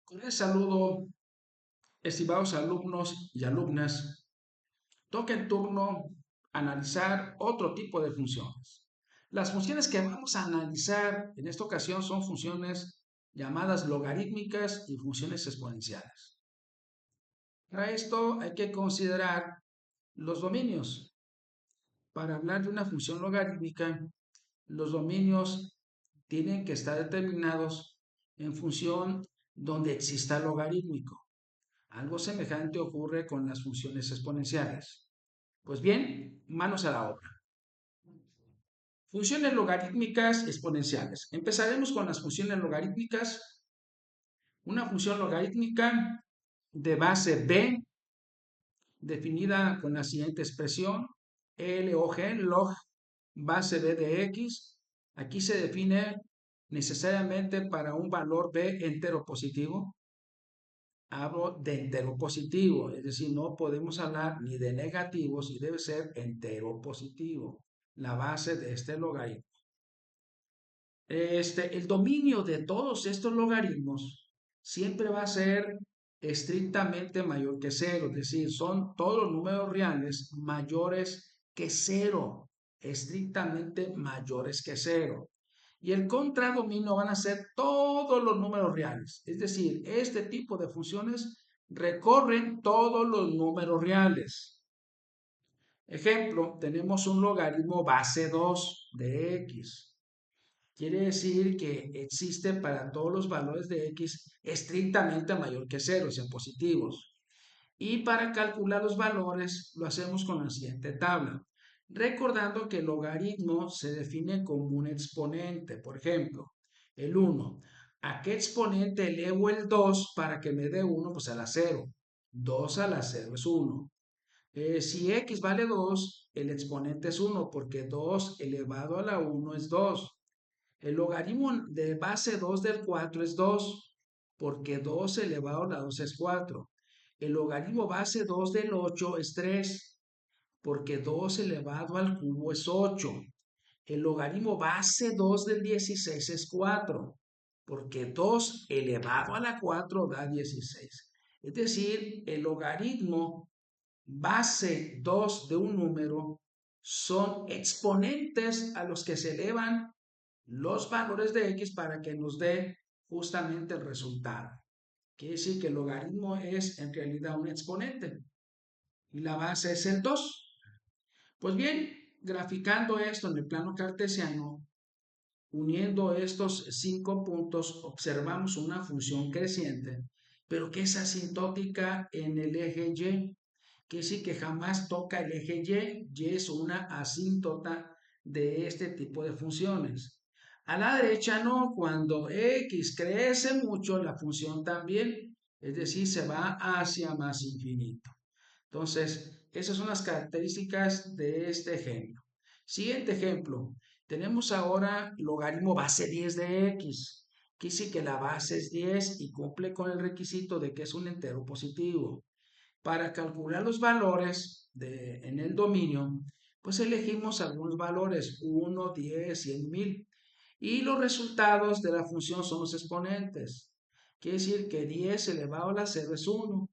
Cordial saludo, estimados alumnos y alumnas. Toca en turno analizar otro tipo de funciones. Las funciones que vamos a analizar en esta ocasión son funciones llamadas logarítmicas y funciones exponenciales. Para esto hay que considerar los dominios. Para hablar de una función logarítmica, los dominios tienen que estar determinados en función donde exista logarítmico. Algo semejante ocurre con las funciones exponenciales. Pues bien, manos a la obra. Funciones logarítmicas exponenciales. Empezaremos con las funciones logarítmicas. Una función logarítmica de base b, definida con la siguiente expresión, log, log base b de x. Aquí se define necesariamente para un valor b entero positivo. Hablo de entero positivo, es decir, no podemos hablar ni de negativos y debe ser entero positivo, la base de este logaritmo. El dominio de todos estos logaritmos siempre va a ser estrictamente mayor que cero, es decir, son todos los números reales mayores que cero, estrictamente mayores que cero. Y el contradominio van a ser todos los números reales, es decir, este tipo de funciones recorren todos los números reales. Ejemplo, tenemos un logaritmo base 2 de x. Quiere decir que existe para todos los valores de x estrictamente mayor que cero, sean positivos. Y para calcular los valores lo hacemos con la siguiente tabla. Recordando que el logaritmo se define como un exponente. Por ejemplo, el 1. ¿A qué exponente elevo el 2 para que me dé 1? Pues a la 0. 2 a la 0 es 1. Si x vale 2, el exponente es 1 porque 2 elevado a la 1 es 2. El logaritmo de base 2 del 4 es 2, porque 2 elevado a la 2 es 4. El logaritmo base 2 del 8 es 3, porque 2 elevado al cubo es 8. El logaritmo base 2 del 16 es 4, porque 2 elevado a la 4 da 16. Es decir, el logaritmo base 2 de un número son exponentes a los que se elevan los valores de x para que nos dé justamente el resultado. Quiere decir que el logaritmo es en realidad un exponente y la base es el 2. Pues bien, graficando esto en el plano cartesiano, uniendo estos 5 puntos, observamos una función creciente, pero que es asintótica en el eje y. Quiere decir que jamás toca el eje y. Y es una asíntota de este tipo de funciones. A la derecha no, cuando x crece mucho, la función también, es decir, se va hacia más infinito. Entonces, esas son las características de este ejemplo. Siguiente ejemplo, tenemos ahora logaritmo base 10 de x. Quiere decir que la base es 10 y cumple con el requisito de que es un entero positivo. Para calcular los valores en el dominio, pues elegimos algunos valores, 1, 10, 100, 1000. Y los resultados de la función son los exponentes. Quiere decir que 10 elevado a la 0 es 1,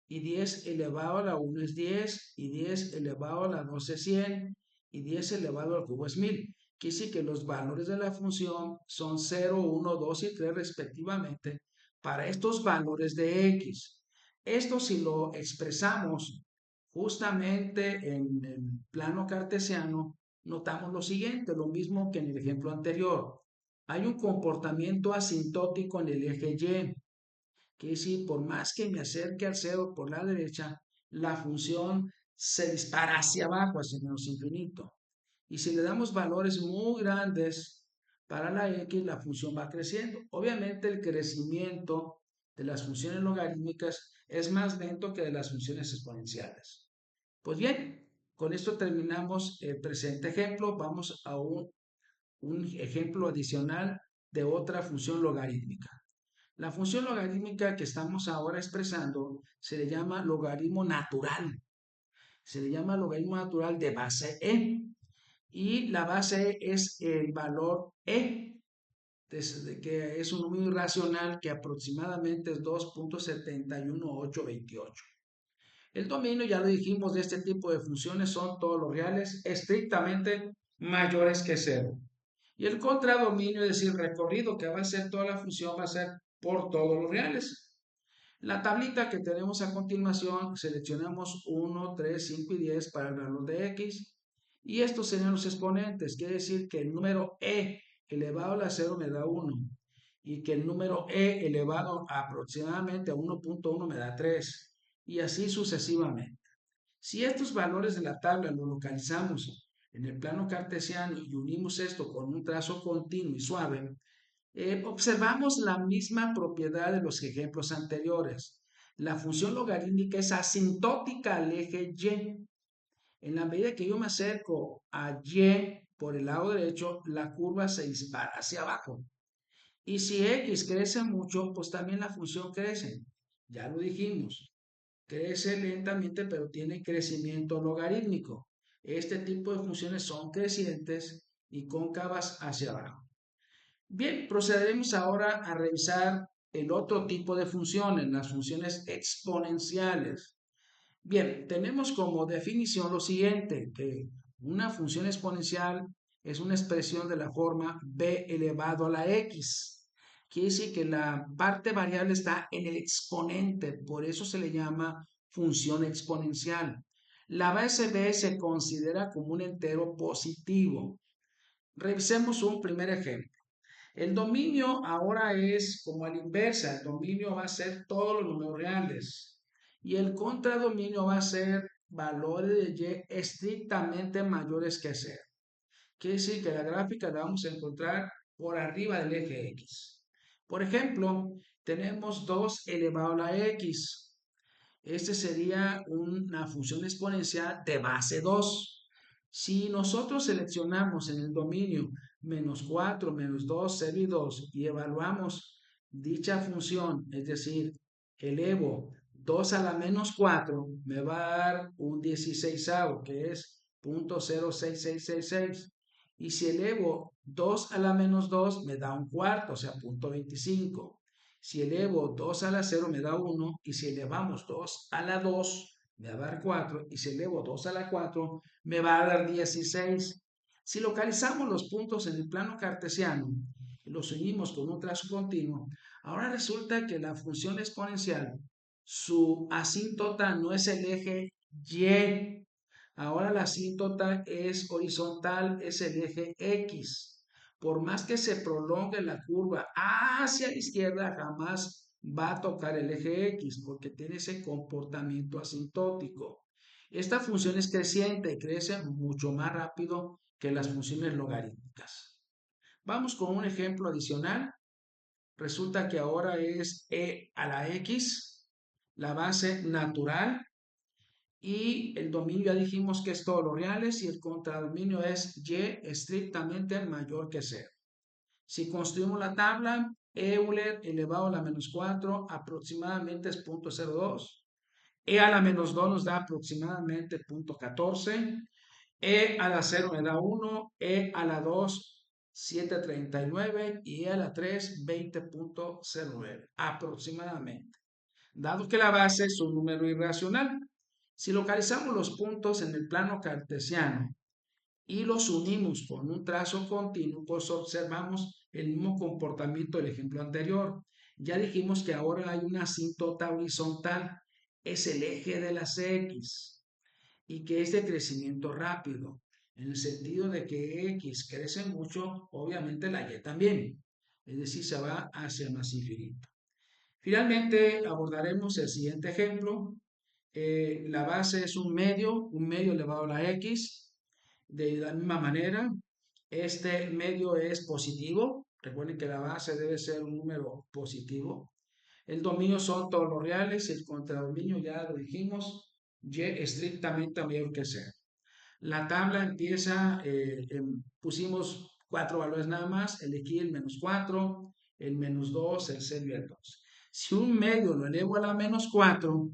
y 10 elevado a la 1 es 10, y 10 elevado a la 2 es 100, y 10 elevado al cubo es 1000. Quiere decir que los valores de la función son 0, 1, 2 y 3 respectivamente para estos valores de x. Esto si lo expresamos justamente en el plano cartesiano, notamos lo siguiente, lo mismo que en el ejemplo anterior. Hay un comportamiento asintótico en el eje y, que decir, por más que me acerque al cero por la derecha, la función se dispara hacia abajo, hacia menos infinito. Y si le damos valores muy grandes para la x, la función va creciendo. Obviamente el crecimiento de las funciones logarítmicas es más lento que de las funciones exponenciales. Pues bien, con esto terminamos el presente ejemplo. Vamos a un ejemplo adicional de otra función logarítmica. La función logarítmica que estamos ahora expresando se le llama logaritmo natural. Se le llama logaritmo natural de base e. Y la base e es el valor e desde que es un número irracional que aproximadamente es 2.71828. El dominio, ya lo dijimos, de este tipo de funciones son todos los reales estrictamente mayores que cero. Y el contradominio, es decir, recorrido que va a ser toda la función, va a ser por todos los reales. La tablita que tenemos a continuación, seleccionamos 1, 3, 5 y 10 para el valor de x. Y estos serían los exponentes. Quiere decir que el número e elevado a la 0 me da 1. Y que el número e elevado a aproximadamente a 1.1 me da 3. Y así sucesivamente. Si estos valores de la tabla los localizamos en el plano cartesiano y unimos esto con un trazo continuo y suave, observamos la misma propiedad de los ejemplos anteriores. La función logarítmica es asintótica al eje y. En la medida que yo me acerco a y por el lado derecho, la curva se dispara hacia abajo. Y si x crece mucho, pues también la función crece. Ya lo dijimos. Crece lentamente, pero tiene crecimiento logarítmico. Este tipo de funciones son crecientes y cóncavas hacia abajo. Bien, procederemos ahora a revisar el otro tipo de funciones, las funciones exponenciales. Bien, tenemos como definición lo siguiente, que una función exponencial es una expresión de la forma b elevado a la x. Quiere decir que la parte variable está en el exponente, por eso se le llama función exponencial. La base b se considera como un entero positivo. Revisemos un primer ejemplo. El dominio ahora es como a la inversa, el dominio va a ser todos los números reales y el contradominio va a ser valores de y estrictamente mayores que cero. Quiere decir que la gráfica la vamos a encontrar por arriba del eje X. Por ejemplo, tenemos 2 elevado a la X. Este sería una función exponencial de base 2. Si nosotros seleccionamos en el dominio menos 4, menos 2, 0 y 2 y evaluamos dicha función, es decir, elevo 2 a la menos 4, me va a dar un 16avo, que es 0.06666. Y si elevo 2 a la menos 2, me da un cuarto, o sea, 0.25. Si elevo 2 a la 0 me da 1 y si elevamos 2 a la 2 me va a dar 4 y si elevo 2 a la 4 me va a dar 16. Si localizamos los puntos en el plano cartesiano y los unimos con un trazo continuo, ahora resulta que la función exponencial, su asíntota no es el eje y, ahora la asíntota es horizontal, es el eje x. Por más que se prolongue la curva hacia la izquierda, jamás va a tocar el eje X porque tiene ese comportamiento asintótico. Esta función es creciente y crece mucho más rápido que las funciones logarítmicas. Vamos con un ejemplo adicional. Resulta que ahora es e a la x, la base natural, y el dominio ya dijimos que es todos los reales y el contradominio es y estrictamente mayor que cero. Si construimos la tabla, Euler elevado a la menos 4 aproximadamente es 0.02. E a la menos 2 nos da aproximadamente 0.14. E a la 0 me da 1. E a la 2, 7.39. Y E a la 3, 20.09 aproximadamente. Dado que la base es un número irracional, si localizamos los puntos en el plano cartesiano y los unimos con un trazo continuo, pues observamos el mismo comportamiento del ejemplo anterior. Ya dijimos que ahora hay una asíntota horizontal, es el eje de las X, y que es de crecimiento rápido, en el sentido de que X crece mucho, obviamente la Y también, es decir, se va hacia más infinito. Finalmente abordaremos el siguiente ejemplo. La base es un medio elevado a la X. De la misma manera, este medio es positivo. Recuerden que la base debe ser un número positivo. El dominio son todos los reales y el contradominio, ya lo dijimos, y estrictamente mayor que cero. La tabla empieza, pusimos 4 valores nada más, elegí el menos 4, el menos 2, el 0 y el 2. Si un medio lo elevo a la menos 4,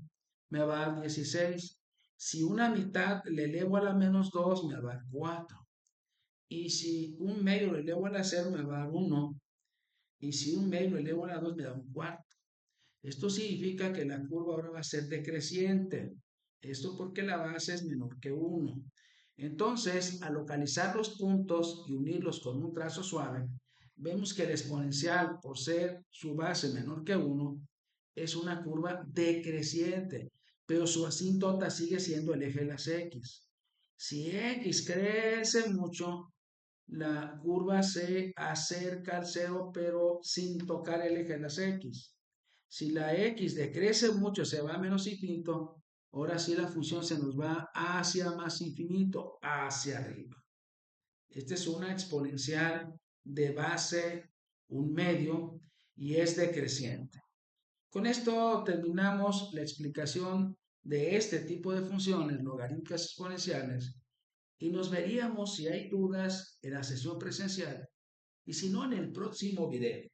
me va a dar 16. Si una mitad le elevo a la menos 2, me va a dar 4. Y si un medio lo elevo a la 0, me va a dar 1. Y si un medio lo elevo a la 2 me da un cuarto. Esto significa que la curva ahora va a ser decreciente. Esto porque la base es menor que 1. Entonces, al localizar los puntos y unirlos con un trazo suave, vemos que el exponencial, por ser su base menor que 1, es una curva decreciente, pero su asíntota sigue siendo el eje de las X. Si X crece mucho, la curva se acerca al cero, pero sin tocar el eje de las X. Si la X decrece mucho, se va a menos infinito, ahora sí la función se nos va hacia más infinito, hacia arriba. Esta es una exponencial de base, un medio, y es decreciente. Con esto terminamos la explicación de este tipo de funciones logarítmicas exponenciales y nos veríamos si hay dudas en la sesión presencial y si no en el próximo video.